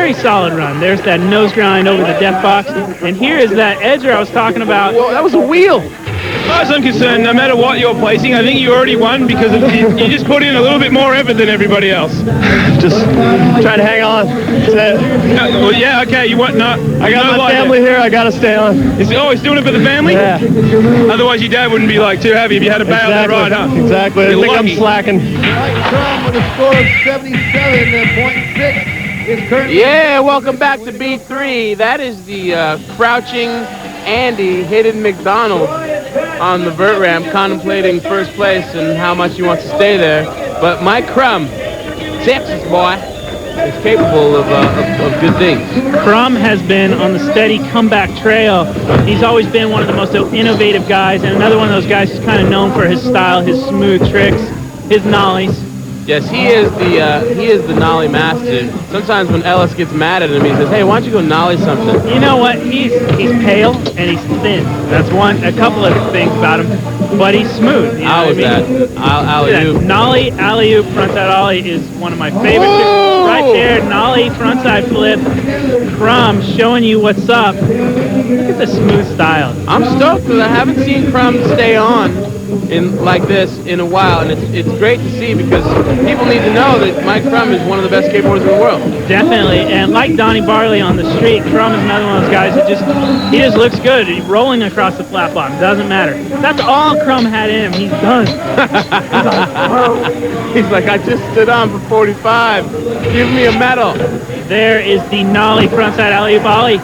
very solid run. There's that nose grind over the depth box, and here is that edger I was talking about. Well, that was a wheel. As far as I'm concerned, no matter what you're placing, I think you already won because you just put in a little bit more effort than everybody else. Just trying to hang on. That's it. Well, yeah, okay, you want not. I got my family here. I got to stay on. He's doing it for the family? Yeah. Otherwise, your dad wouldn't be like too happy if you had to bail that ride, huh? Exactly. I think I'm slacking. Crum with a score of 77.6 is currently. Yeah, welcome back to B3. That is the crouching Andy Hidden McDonald on the vert ramp, contemplating first place and how much he wants to stay there. But Mike Crum, Texas boy, is capable of good things. Crum has been on the steady comeback trail. He's always been one of the most innovative guys, and another one of those guys who's kind of known for his style, his smooth tricks, his nollies. Yes, he is the nollie master. Sometimes when Ellis gets mad at him, he says, "Hey, why don't you go nollie something?" You know what? He's pale and he's thin. That's a couple of things about him. But he's smooth. You know How was that? Alley-oop. Nollie, alley-oop, frontside ollie is one of my favorite tricks. Right there, nollie, frontside flip. Crum showing you what's up. Look at the smooth style. I'm stoked because I haven't seen Crum stay on like this in a while, and it's great to see because people need to know that Mike Crum is one of the best skateboarders in the world. Definitely, and like Donnie Barley on the street, Crum is another one of those guys that he just looks good. He's rolling across the flat bottom, doesn't matter. That's all Crum had in him. He's done. He's like, I just stood on for 45. Give me a medal. There is the nollie frontside alley-oop ollie,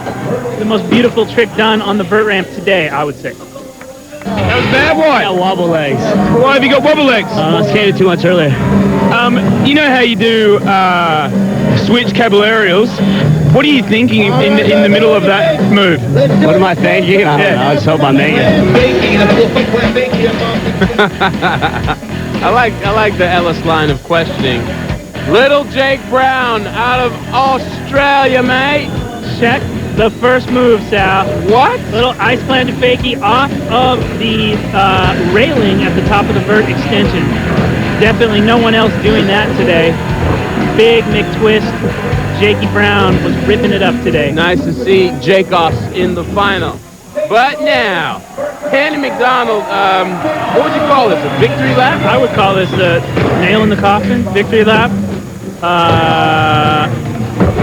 the most beautiful trick done on the vert ramp today, I would say. That was bad. Why? I got wobble legs. Why have you got wobble legs? Skated too much earlier. You know how you do switch cable aerials? What are you thinking in the middle of that move? What am I thinking? I don't know. I just hope I make it. I like the Ellis line of questioning. Little Jake Brown out of Australia, mate. Check the first move, Sal. What? Little ice planted fakie off of the railing at the top of the vert extension. Definitely no one else doing that today. Big McTwist. Jakey Brown was ripping it up today. Nice to see Jakos in the final. But now, Andy McDonald, what would you call this, a victory lap? I would call this a nail in the coffin, victory lap.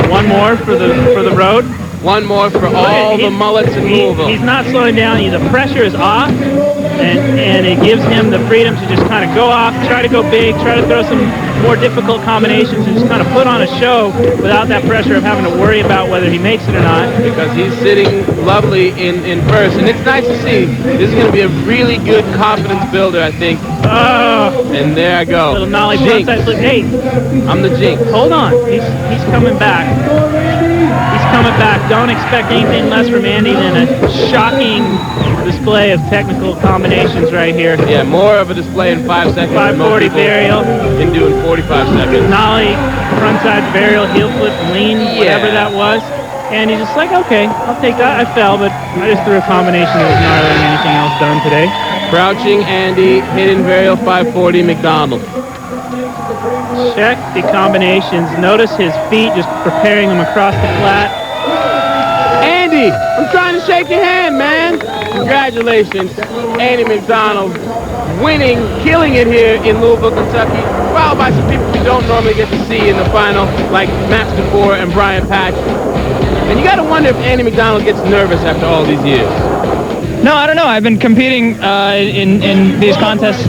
One more for the road. One more for all the mullets in Louisville. He's not slowing down. The pressure is off, and it gives him the freedom to just kind of go off, try to go big, try to throw some more difficult combinations, and just kind of put on a show without that pressure of having to worry about whether he makes it or not. Because he's sitting lovely in first, and it's nice to see. This is going to be a really good confidence builder, I think. Oh! And there I go. Little nollie frontside flip. Hey! I'm the jinx. Hold on. He's coming back. He's coming back. Don't expect anything less from Andy than a shocking display of technical combinations right here. Yeah, more of a display in 5 seconds. 540 burial. Can do in 45 seconds. Nollie, frontside burial, heel flip, lean, whatever that was. And he's just like, okay, I'll take that. I fell, but I just threw a combination that was gnarlier than anything else done today. Crouching Andy, hidden burial, 540 McDonald. Check the combinations. Notice his feet just preparing them across the flat. Andy, I'm trying to shake your hand, man. Congratulations, Andy McDonald, winning, killing it here in Louisville, Kentucky, followed by some people we don't normally get to see in the final, like Max DeVore and Brian Patch. And you got to wonder if Andy McDonald gets nervous after all these years. No, I don't know. I've been competing in these contests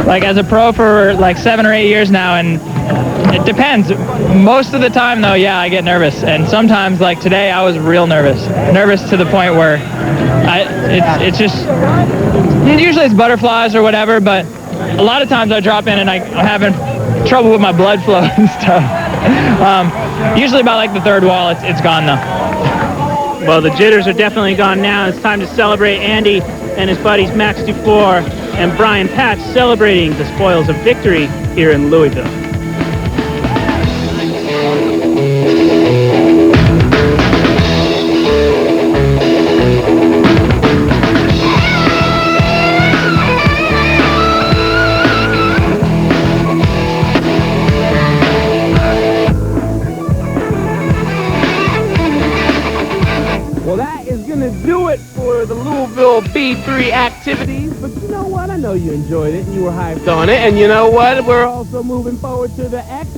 like as a pro for like 7 or 8 years now, and it depends. Most of the time, though, yeah, I get nervous, and sometimes, like today, I was real nervous to the point where it's just usually it's butterflies or whatever, but a lot of times I drop in and I'm having trouble with my blood flow and stuff. Usually about like the third wall, it's gone though. Well, the jitters are definitely gone now. It's time to celebrate Andy and his buddies Max Dufour and Brian Patch celebrating the spoils of victory here in Louisville. Well, that is going to do it for the Louisville B3 activities. But you know what? I know you enjoyed it and you were hyped on it. And you know what? We're also moving forward to the X